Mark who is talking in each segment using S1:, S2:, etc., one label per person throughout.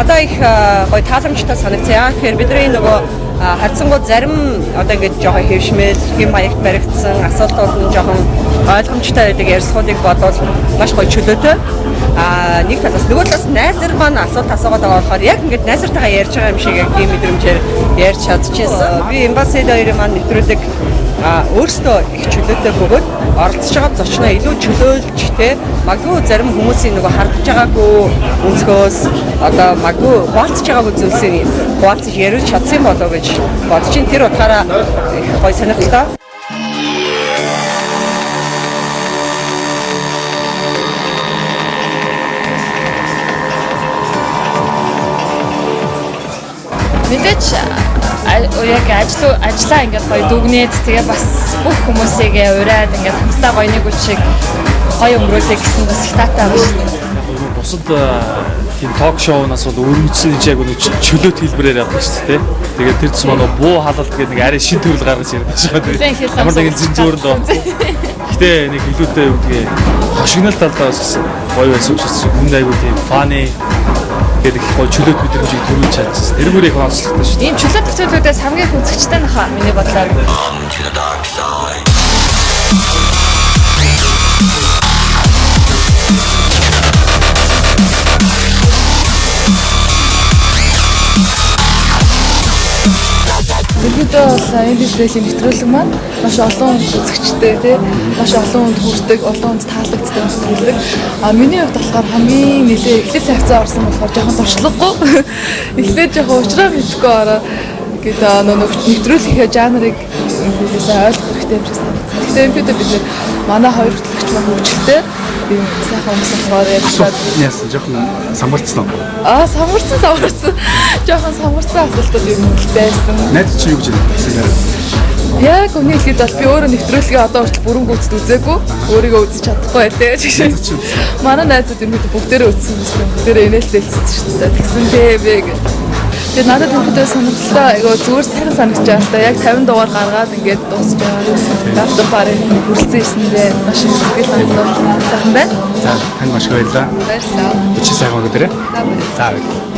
S1: надад их гоё тааламжтай санагцсан. Тэгэхээр бидний нөгөө харьцангуй зарим одоо ингэж жоохон хэвшмэл, хэм маягт баригдсан асуудлууд нь жоохон ойлгомжтой байдаг ярьцлуудыг бодвол маш гоё чөлөөтэй. Нэг талаас нөгөө талаас найзар маань асуулт асуугаад байгаа болохоор яг ингэж найзартайгаа ярьж байгаа юм шиг яг тийм мэдрэмжээр ярьж чадчихсан. Би эмбасид хоёрын маань нэвтрүүлэг өөрсдөө их чөлөөтэй бөгөөд оролцож байгаа зочноо илүү чөлөөлж те магадгүй зарим хүмүүсийн нөгөө хардж байгаагүй өнцгөөс одоо магадгүй хуваалцж байгаагүй зүйлсийг хуваалцаж яриж чадсан болоо гэж бодож ин тэр утгаараа их гоё сонирхолтой.
S2: Мэдээч яг ажиллаа ингээд гоё дүгнээд тэгээ бас бүх хүмүүсийг ураад ингээд хамтдаа гоё нэг үчиг гоё өнгөрүүлэх гэсэн бас их таатай байна шүү дээ.
S3: Бусад тийм ток шоунаас бол өргөжсөн яг нэг чөлөөт хэлбэрээр явдаг шүү дээ. Тэгээд тэр цэс манай буу халалт гэдэг нэг арай шин төрөл гаргаж ярьдаг шүү дээ. Ямар нэгэн зэн зөөрөнд доо. Гэтэ нэг илүүтэй юу гэдгийг хошигнол талдаа бас гоё байсан учраас хүн айгуу тийм фаны гэдэг их гоё чөлөөт мэдрэмжийг төрүүлж чадчихсан. Тэргээр их онцлогтой шүү дээ.
S2: Ийм чөлөөт төсөөлүүдээс хамгийн их үзэгчтэй нөхөө миний бодлоор. Ерөнхийдөө бол NBC-ийн нэвтрүүлэг маань маш олон үзэгчтэй тий маш олон хүнд хүрдэг, олон хүнд таалагддаг нэвтрүүлэг. Миний хувьд болохоор хамгийн нэлээ эхлэл хавцаа орсон болохоор жоохон туршлагагүй. Эхлээд жоохон уучраа мэдгүй ороо гэдэг нэвтрүүлгийн жанрыг ойлгох хэрэгтэй юм шиг санагдсан. Гэхдээ ерөнхийдөө бид манай хоёр хөтлөгч маань хөгжилтэй ийм сайхан хүмүүсээр ярьсан.
S4: Яасан жоохон самарцсан уу?
S2: Самарцсан. Жоохон самарцсан асуултууд юм байсан.
S4: Найз чи юу гэж хэлсэн юм?
S2: Яг үнийг хэлээд бол би өөрөө нэвтрүүлгээ одоо хүртэл бүрэн гүйцэд үзээгүй. Өөрийгөө үзэж чадахгүй байлээ. Манай найзууд юм бүгдээрээ үзсэн байсан. Бүгдээрээ инээлтэй хэлсэн шүү дээ. Тэгсэн дээ гэх. Тэгээд надад өнөөдөр сонирхолтой айгаа зүгээр сайхан санагдаж байна л да. Яг 50 дугаар гаргаад ингээд дуусч байгаа. Автор парыг хүрэлцэн ирсэндээ маш их сэтгэл хангалуун сайхан байна.
S4: За тань маш баярлалаа.
S2: Баярлалаа.
S4: Өчигдөр сайхан өгдөрөө. За баярлалаа.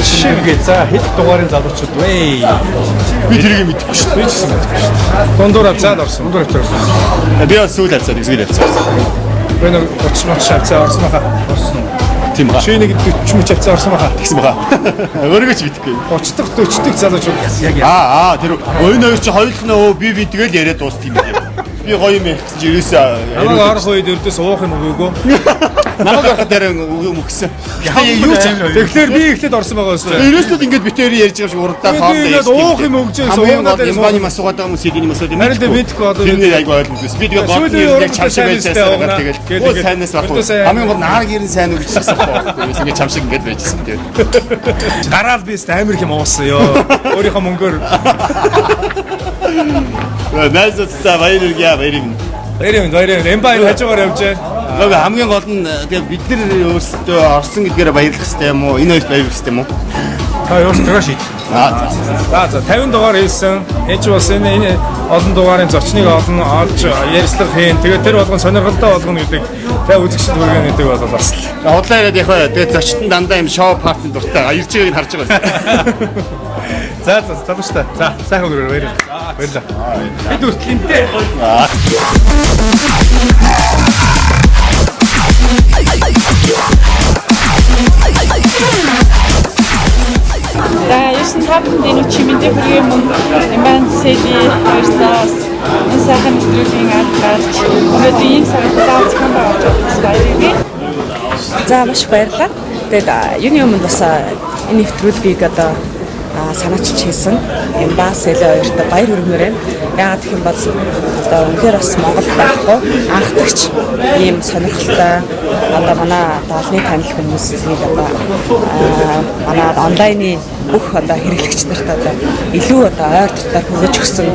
S4: Шивгээ за хэд дугаарын залуучууд вэ?
S3: Би тэрийг мэдэхгүй шүү дээ. Би ч гэсэн мэдэхгүй шүү дээ.
S4: Дундуур авцаад орсон. Дундуур авцаад орсон.
S3: Би бас сүүл авцаад изгэл авцаад.
S4: Би нэг 30 мөч авцаа орсон баха. Орсон уу?
S3: Тийм ба.
S4: Чи нэг 40 мөч авцаа орсон баха.
S3: Тэгсэн баха. Өөрийгөө ч мэдэхгүй.
S4: 30 дахь 40 дахь залуучууд яг
S3: тэр оюун хоёр чи хоёулаа би тэгэл яриад дууст юм байна. Би гоё юм гэсэн чи ерөөсөө
S4: намайг орох үед өрдөөс уух юм өгөөгүй.
S3: намайг ороход дараа өгсөн.
S4: Юу ч тэгэхээр би эхлээд орсон байгаа юм.
S3: Ерөөсөө ингэж битээр ярьж байгаа шиг урдаа
S4: хоолтой. Тэгээд уух юм өгч байсан.
S3: Уунаад юм бани масуугаад байгаа хүмүүс эдийн масууд юм.
S4: Харин мэдхгүй одоо
S3: тэрний айгүй ойлгомжтой. Би тэгээд гол яг чамшиг байжсэн. Тэгээд сайнаас баг. Хамгийн гол наар гэрэн сайн үлдчихсэн байхгүй. Ингэж чамшиг ингэж байжсэн тэгээд.
S4: Гараал би амар их юм уусан ёо. Өөрийнхөө мөнгөөр.
S3: Найзуудтай баярлалаа баярын.
S4: Баярын. Эмбай хажуугаар явж байна.
S3: Нөгөө хамгийн гол нь тэгээд бид нар өөрсдөө орсон гэдгээрээ баярлах хэрэгтэй юм уу? Энэ хоёрт баярлах хэрэгтэй юм уу?
S4: Та өөрсдөө шийд. За 50 дугаар хийсэн. Энд бас энэ олон дугаарын зочныг олон олж ярьслах хийн. Тэгээд тэр болгон сонирхолтой болгоно гэдэг та үзэгчд хүргэн гэдэг бол бас л.
S3: Худлаа яриад яг тэгээд зочтон дандаа юм шоу партнд дуртай. Ирж байгааг нь харж байгаа юм.
S4: За залуучтай. За сайхан өрөөр баярлалаа. Баярлалаа. Бид үртлэнтэй.
S2: За, юусэн тавтан энэ чимэндээ хүрээ мөн эмбансэди хоёртаас энэ сайхан нэвтрүүлгийн ард өнөөдөр ийм сайхан зам болж байна.
S1: За маш баярлалаа. Тэгээд юуны өмнө бас энэ нэвтрүүлгийг одоо санаачилж хийсэн эмбасэди хоёрт баяр хүргэмээр байна. Яагаад гэх юм бол одоо үнэхээр бас Монгол байхгүй анхдагч ийм сонирхолтой одоо манай олонний танил хүмүүсийг одоо манай онлайны бүх одоо хэрэглэгч нарт одоо илүү одоо ойр дотор хүргэж өгсөн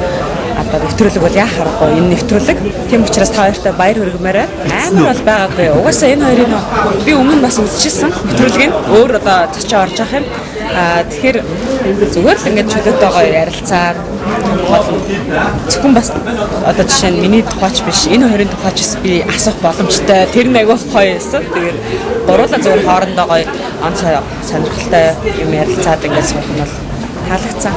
S1: одоо нэвтрүүлэг бол яах аргагүй энэ нэвтрүүлэг. Тийм учраас та хоёртай баяр хүргэмээрээ амар бол байгаагүй. Угаасаа энэ хоёрын би өмнө бас үзчихсэн нэвтрүүлгийг өөр одоо цочоо орж явах юм. Тэгэхээр зүгээр л ингээд чөлөөтэйгоо ярилцаа. Зөвхөн бас одоо жишээ нь миний тухайч биш энэ хоёрын тухайч би асуух боломжтой. Тэр нэг агуулх гоё байсан. Тэгээд гуруула зөвхөн хоорондоо гоё онцгой сонирхолтой юм ярилцаад ингээд суух нь бол таалагдсан.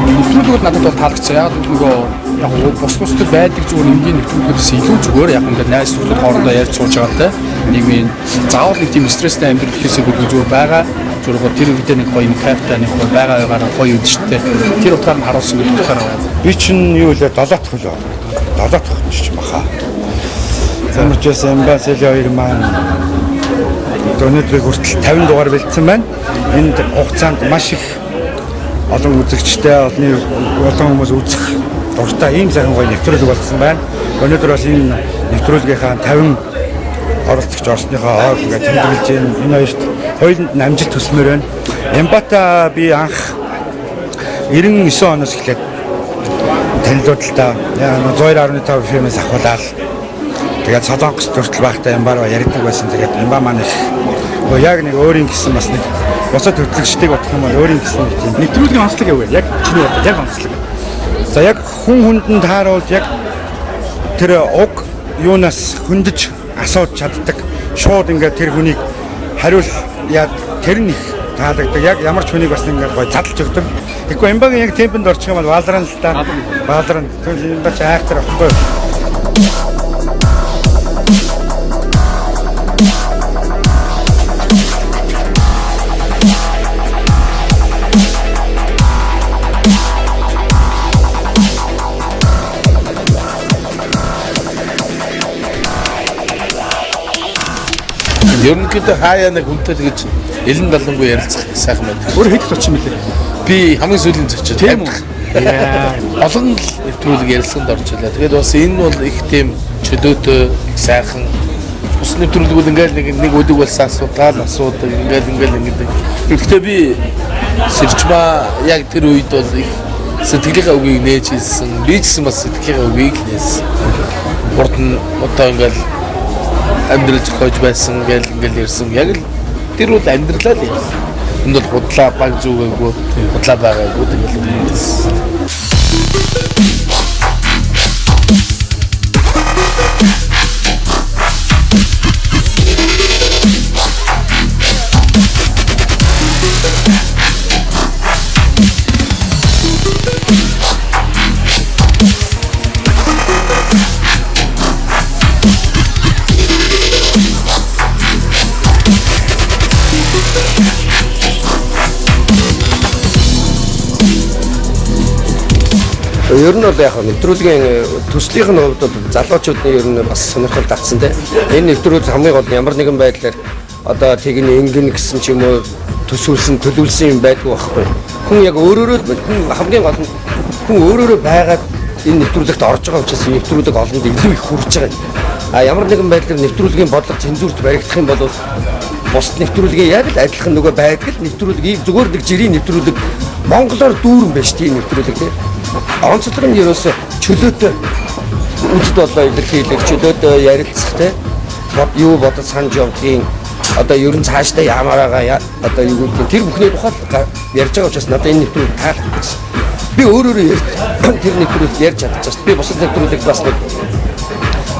S5: Нэвтрүүлгүүд надад бол таалагдсан. Яг нөгөө бус-бусдаг байдаг зүгээр энгийн нэвтрүүлгүүдээс илүү зүгээр яг ингээд найз нөхдөд хоорондоо ярьж сууж байгаа нийгмийн заавал нэг тийм стресстэй амьдрал гэхээсээ зүгээр байгаа. Зүгээр тэр үедээ нэг гоё кафе нэг байгаагаар гоё үдштэй. Тэр утгаар нь харуулсан гэдэг утгаар байна.
S6: Би чинь юу вэ 7 дахь хөлөө. 7 дахь ч баха. Замчаас эмбасэл хоёр маань өнөөдрийг хүртэл 50 дугаар бэлдсэн байна. Энэ хугацаанд маш их олон үзэгчтэй олон хүмүүс үзэх дуртай ийм сайхан гоё нэвтрүүлэг болсон байна. Өнөөдөр бас энэ нэвтрүүлгийнхаа 50 оролцогч орсныхоо хойд ингээд тэмдэглэж энэ хоёрт хоёуланд амжилт хүсмээр байна. Эмбата би анх 99 оноос эхлээд танилцуулалтаа 102.5 FM-ээс ахуулаад тэгээд Солонгос төртөл байхдаа Эмбараа ярьдаг байсан. Тэгээд Эмба маань яг нэг өөрийн гэсэн бас нэг босоо төртлөгчдийг бодох юм бол өөрийн гэсэн нэг тийм
S5: Нэвтрүүлгийн онцлог юу вэ? Яг чиний бодлоо яг онцлог.
S6: за яг хүн хүндэн тааруулж яг тэр уг юунаас хөндөж асууж чаддаг шууд ингээд тэр хүнийг хариул яа тэр нь их таалагддаг. Яг ямар ч хүнийг бас ингээд гой задлж өгдөг. Тэгэхгүй Эмбагийн яг темпэнд орчих юм бол Валран л та Валран тэр Эмба ч айхтар ахгүй.
S7: Ерөнхийдөө хаяа нэг хүнтэй тэгж элен далангүй ярилцах сайхан байна.
S5: Өөр хэд очих юм бэ?
S7: Би хамгийн сүүлийн зочид. Тийм үү? Олон л нэвтрүүлэг ярилцлаганд орж илаа. Тэгээд бас энэ бол их тийм чөлөөтэй сайхан ус нэвтрүүлгүүд ингээл нэг өдөг болсон асуудаг ингээд. Гэхдээ би сэрчмаа яг тэр үед бол их сэтгэлийнхээ үгийг нээж хэлсэн. Би ч гэсэн бас сэтгэлийнхээ үгийг нээсэн. Урд нь одоо ингээл амьдрал зохиож байсан ингээл ярьсан. Яг л тэр бол амьдралаа л юм. Энд бол худлаа баг зүгээгүй, худлаа байгаагүй тэгэл юм.
S8: Ер нь бол яг нэвтрүүлгийн төслийнх нь хувьд залуучуудын ер нь бас сонирхол татсан тийм. Энэ нэвтрүүлэг хамгийн гол ямар нэгэн байдлаар одоо тэгний ингэн гэсэн ч юм уу төлөвлөсөн юм байдгүй байхгүй. Хүн яг өөрөөрөө хамгийн гол нь хүн өөрөөрөө байгаад энэ нэвтрүүлэгт орж байгаа учраас нэвтрүүлэг олонд илүү их хүрж байгаа юм. А ямар нэгэн байдлаар нэвтрүүлгийн бодлого цензурт баригдах юм бол бус нэвтрүүлгийн яг л адилхан нөгөө байдаг л нэвтрүүлэг зүгээр нэг жирийн нэвтрүүлэг монголоор дүүрэн байж тийм нэвтрүүлэг тийм. Онцлог нь ерөөсө чөлөөтэй үзэд болоо илэрхийлэх чөлөөтэй ярилцах тийм юу бодож санаж явдгийн одоо ер нь цаашдаа ямар байгаа одоо юу гэдэг тэр бүхний тухайд ярьж байгаа учраас надад энэ нэвтрүүлэг таалагдсан. Би өөрөөрөө тэр нэвтрүүлэг ярьж чадчихсан. Би бусад нэвтрүүлэг бас нэг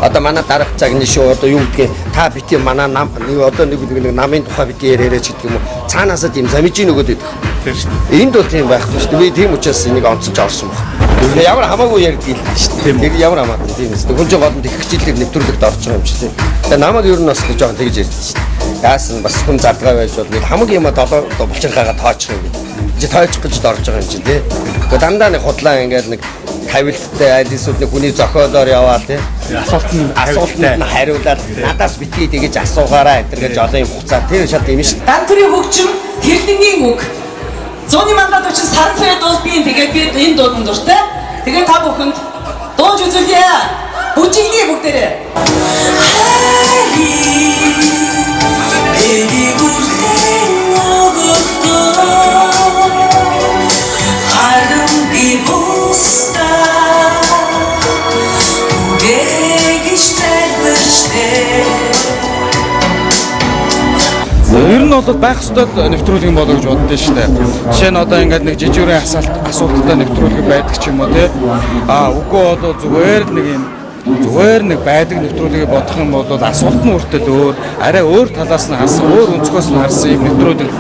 S8: одоо манай дараах цагны шоу одоо юу гэдгийг та бити манай нам одоо нэг намын тухай бити яриач гэдэг юм уу цаанаасаа тийм замижийн нөгөөд идэх.
S5: Тэр шүү дээ.
S8: Энд бол тийм байхгүй шүү дээ. Би тийм учраас энийг онцолж орсон байна. Ямар хамаагүй ярьдаг л шүү дээ. Тэр ямар хамаагүй тийм үстэй. Хүн жоо голд их хичээлээр нэвтрүүлэгт орж байгаа юм чи тийм. Тэгээ намайг ер нь бас жоохон тэгж ярьдаг шүү дээ. Яасан бас хүн зардгаа байж бол хамаг юм а долоо булчирхаагаа тоочих юм. тойчих гэж дорж байгаа юм чи тий. Гэхдээ дандаа нэг худлаа ингээд нэг тавилттай аль эсвэл нэг хүний зохиолоор яваа тий. Асуултанд хариулаад надаас битгий тэгэж асуугаараа энэ гэж одоо юм хуцаа тэр шат юм шиг.
S9: Дан төрийн хөгжим тэрлэнгийн үг. Зуны мандат учраас сарфээ дуул би тэгээд би энэ дуулан дуртай. Тэгээд та бүхэнд дууж үзүүлье. Бүжиглээ бүгдээрээ.
S5: Ер нь бол байх ёстой нэвтрүүлэг болоо гэж боддоо шүү дээ. Жишээ нь одоо ингээд нэг жижигхэн асуулттай нэвтрүүлэг байдаг ч юм уу те. Үгүй бол зүгээр нэг байдаг нэвтрүүлгийг бодох юм бол асуулт нь үртэл өөр, арай өөр талаас нь харсан, өөр өнцгөөс нь харсан юм нэвтрүүлэг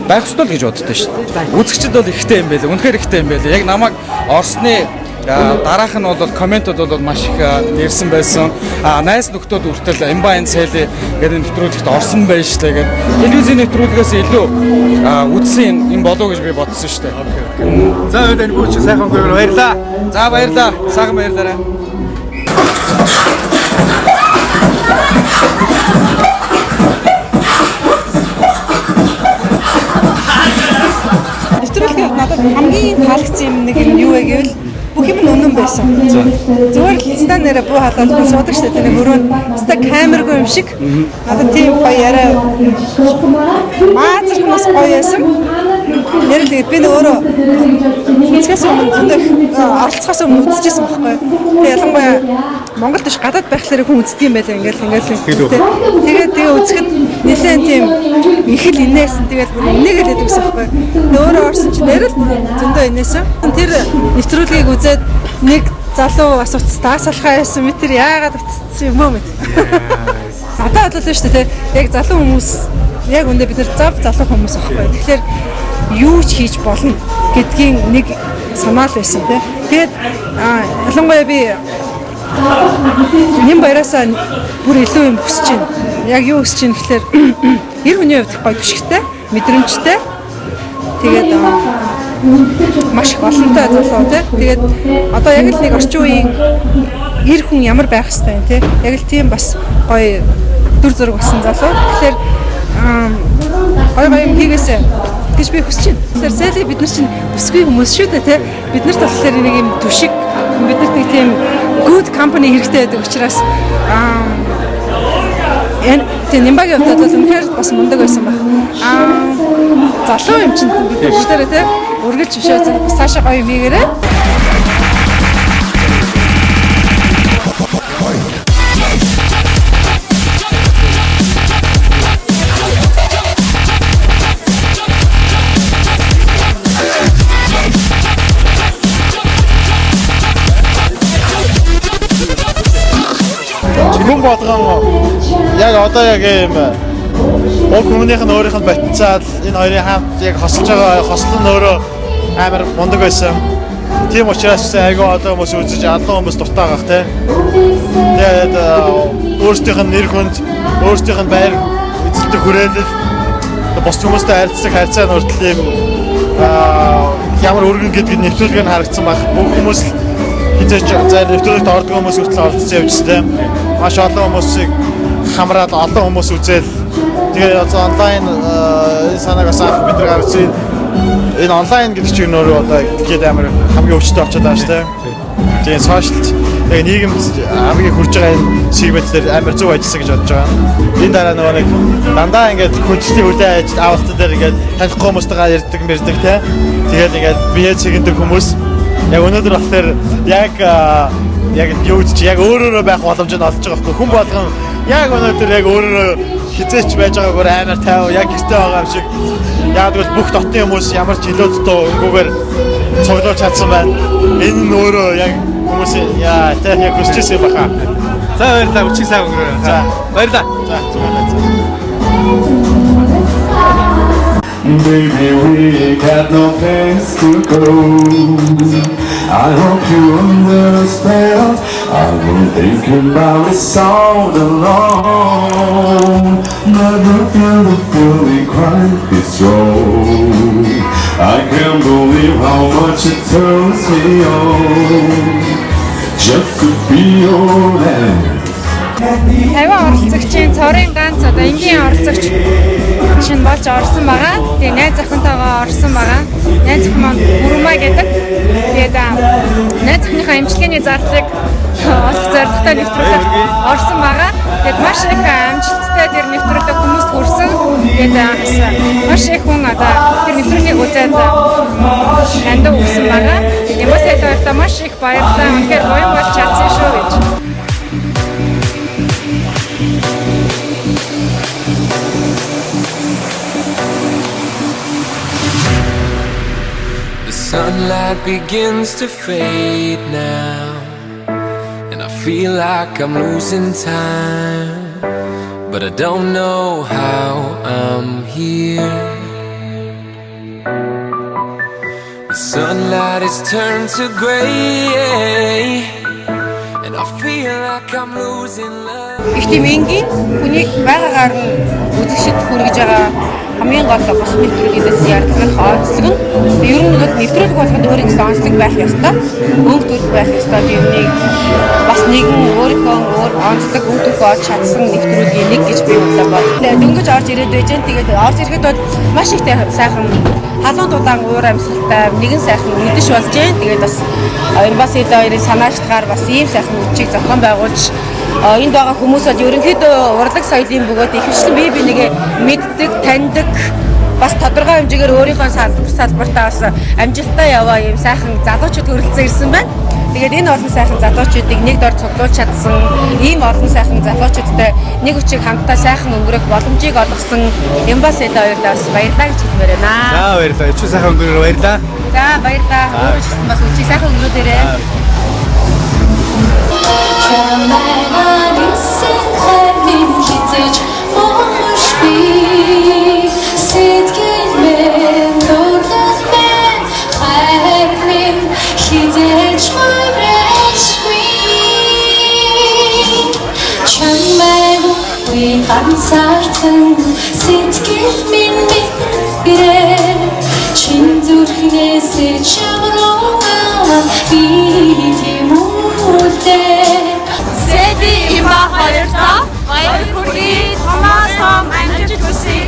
S5: байх ёстой л гэж боддоо шүү дээ. Үзэгчд бол ихтэй юм байлаа. Үнэхээр ихтэй юм байлаа. Яг намайг орсны дараах нь бол комментод бол маш их нэрсэн байсан. Найс нөхдүүд үртэл Эмбайн цэли гэдэг нэвтрүүлэгт орсон байж штэ гэдэг. Телевизийн нэвтрүүлгээс илүү үзсэн юм болоо гэж би бодсон штэ.
S4: За энэ бүх чи сайхан гойр баярлаа.
S5: За баярлаа. Сайхан баярлаарай.
S1: Нэвтрүүлгээр надад хамгийн таалагдсан юм нэг юм юу вэ гэвэл бүх юм үнэн байсан. Зүгээр л стандараа буу халаад хүн суудаг шүү дээ. Нэг өрөөнд ста камергүй юм шиг. Надад тийм гоё яриа. Маазархнаас гоё байсан. Нэр л би өөрөө үзэхээс өмнө зөндөх оролцохоос өмнө үзчихсэн байхгүй. Тэгээ ялангуяа Монголд биш гадаад байхлаар хүн үздэг юм байлаа. Тэгээд үзэхэд нэлээд тийм их л инээсэн. Тэгээд бүр инээгээл байдаг гэсэн байхгүй. Өөрөө орсон чинь нэр л зөндөө инээсэн. Тэр нэвтрүүлгийг үзээд нэг залуу бас уцтаасалхаа байсан мэт тэр яагаад уцсан юм бэ мэт. Надад бодлоо шүү дээ. Яг залуу хүмүүс яг үндэ бид нар залуу хүмүүс аахгүй. Тэгэхээр юу ч хийж болно гэдгийн нэг санаа л байсан тий. Тэгээд ялангуяа би нэм баяраасаа бүр илүү юм хүсэж байна. Яг юу хүсэж байна гэхээр эр хүний хувьд гоё түшигтэй, мэдрэмжтэй. Тэгээд маш их олонтой залуу тий. Тэгээд одоо яг л нэг орчин үеийн эр хүн ямар байх хэвтэй юм тий. Яг л тийм бас гоё дүр зураг болсон залуу. Тэгэхээр гоё юм хийгээсэй гэж би хүсэж байна. Тэгэхээр зэли бид нар чинь бүсгүй хүмүүс шүү дээ тий. Бид нарт болохоор нэг юм түшиг биднэрт нэг тийм good company хэрэгтэй байдаг учраас энэ Нэмбагийн хувьд бол үнэхээр бас мундаг байсан баг. Залуу юм чинь бид бүгдээрээ тий үргэлж бишээ цаашаа гоё юм хийгээрэй.
S10: Хүн болгон яг одоо яг юм уг хүмүүнийх нь өөрийнх нь батцаад энэ хоёрын хамт яг хосолж байгаа хослол нь өөрөө амар мундаг байсан. Тийм учраас айгүй одоо хүмүүс үзэж алдан хүмүүс дуртай байх тий. Тэгээд өөрсдийнх нь нэр хүнд, өөрсдийнх нь байр эзэлдэг хүрээлэл бос хүмүүстэй харилцах харьцаа нь хүртэл юм ямар өргөн гэдэг нэвтрүүлгээр нь харагдсан баг. Бүх хүмүүс хизээч зай нэвтрүүлэгт ордог хүмүүс хүртэл оролцсон явж тий. Маш олон хүмүүсийг хамраад олон хүмүүс үзэл тэгээд онлайн санаагаас бид нар гаргасан энэ онлайн гэдэг чинь өөрөө одоо дэлхийд амар хамгийн өвчтөй очоод байгаа шүү дээ. Тэгээд сошиалт яг нийгэмд хамгийн хурж байгаа энэ сегментээр амар зөв ажилласан гэж бодож байгаа. Энэ дараа нөгөө нэг дандаа ингээд хүнчлийн үйл ажил авалтан дээр ингээд танихгүй хүмүүстэйгээ ярьдаг мэрдэг те. Тэгээд ингээд бие цэгэндэг хүмүүс яг өнөөдөр болохоор яг юу гэж яг өөрөөрөө байх боломжийг олж байгаа байхгүй. Хүн болгон яг өнөөдөр яг өөрөөрөө хизээч байж байгаагаар амар тайв яг гэртээ байгаа юм шиг. Яг л бүх дотны хүмүүс ямар ч илүү дутуу өнгөөр цуглуулж чадсан байна. Энэ нь өөрөө яг хүмүүсийн яа тэг яг хүсчихсэн юм баха.
S4: За баярлалаа. Өчиг сайн өнгөрөө. За баярлалаа. За баярлалаа.
S11: Baby, we got no place to go. I hope you understand. I've been thinking about this all along. Never feel the feeling quite this strong. I can't believe how much it turns me on just to be your man.
S2: Таван оролцогчийн цорын ганц одоо энгийн оролцогч чинь болж орсон байгаа. Тэгээ найз охинтойгоо орсон байгаа. Найз охин маань Бүрмаа гэдэг. Тэгээд найз охиныхаа эмчилгээний зардлыг олох зорилготой нэвтрүүлэг орсон байгаа. Тэгээд маш их амжилттай тэр нэвтрүүлэг хүмүүст хүрсэн. Тэгээд маш их хүн одоо тэр нэвтрүүлгийг үзээд андуу өгсөн байгаа. Тэгээд бас өөртөө маш их баярлалаа. Үнэхээр гоён болж чадсан шүү гэж.
S12: Sunlight begins to fade now, and I feel like I'm losing time, but I don't know how I'm here. The sunlight has turned to gray, and I feel like I'm losing love.
S1: Их тийм энгийн хүнийг байгаагаар нь үзэгшид хүргэж байгаа хамгийн гол бос нэвтрүүлгээс ярдгах онцлог нь ер нь нэвтрүүлэг болгоод өөрийн онцлог байх ёстой. Өнгө төрх байх ёстой. Тэрнийг бас нэгэн өөрийнхөө онцлог өнгө төрх олж чадсан нэвтрүүлгийн нэг гэж би бодлоо. Дөнгөж орж ирээд байж гэн тэгээд орж ирэхэд бол маш их сайхан халуун дудаан уур амьсгалтай нэгэн сайхан мэдэж болж гэн. Тэгээд бас энэ бас эд хоёрын санаачлагаар бас ийм сайхан үдчийг зохион байгуулж энд байгаа хүмүүс бол ерөнхийдөө урлаг соёлын бөгөөд ихэвчлэн бие бинийгээ мэддэг, таньдаг, бас тодорхой хэмжээгээр өөрийнхөө салбартаа бас амжилттай яваа юм сайхан залуучууд хөрөлцөн ирсэн байна. Тэгээд энэ олон сайхан залуучуудыг нэг дор цуглуулж чадсан ийм олон сайхан залуучуудтай нэг өчиг хамтдаа сайхан өнгөрөх боломжийг олгосон Эмбасэд хоёртаа бас баярлалаа гэж хэлмээр байна.
S4: За баярлалаа. Өчиг сайхан өнгөрөөр баярлалаа.
S1: За баярлалаа. Өөрөө ч гэсэн бас өчиг сайхан өнгөрөөрэй.
S11: ганцаардан сэтгэл минь гэрээ чин зүрхнээс чамраа би тэмүүлээ Сэди има хоёртаа баяр хүргэе Томас том амжилт хүсье